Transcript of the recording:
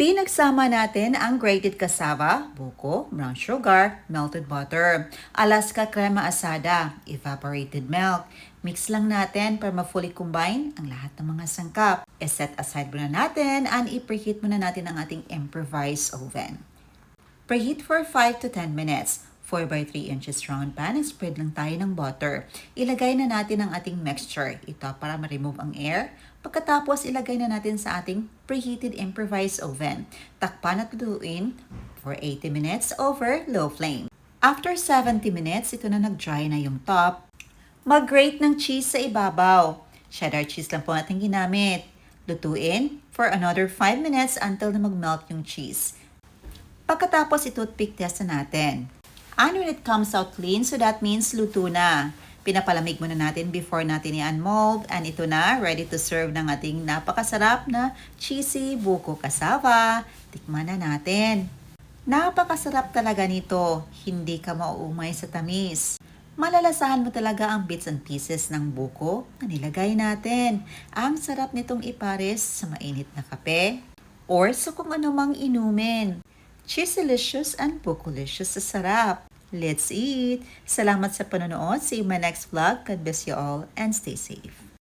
Pinagsama natin ang grated cassava, buko, brown sugar, melted butter, Alaska crema asada, evaporated milk. Mix lang natin para ma-fully combine ang lahat ng mga sangkap. E-set aside muna natin and i-preheat muna natin ang ating improvised oven. Preheat for 5 to 10 minutes. 4 by 3 inches round pan, spread lang tayo ng butter. Ilagay na natin ang ating mixture. Ito para ma-remove ang air. Pagkatapos, ilagay na natin sa ating preheated improvised oven. Takpan at lutuin for 80 minutes over low flame. After 70 minutes, ito na nag-dry na yung top. Mag-grate ng cheese sa ibabaw. Cheddar cheese lang po natin ginamit. Lutuin for another 5 minutes until na mag-melt yung cheese. Pagkatapos, i-toothpick test na natin. And when it comes out clean, so that means luto na. Pinapalamig muna natin before natin i-unmold. And ito na, ready to serve ng ating napakasarap na cheesy buko cassava. Tikman na natin. Napakasarap talaga nito. Hindi ka mauumay sa tamis. Malalasahan mo talaga ang bits and pieces ng buko na nilagay natin. Ang sarap nitong ipares sa mainit na kape or sa kung anumang inumin. Cheeselicious and bukolicious sa sarap. Let's eat! Salamat sa panonood. See you in my next vlog. God bless you all and stay safe.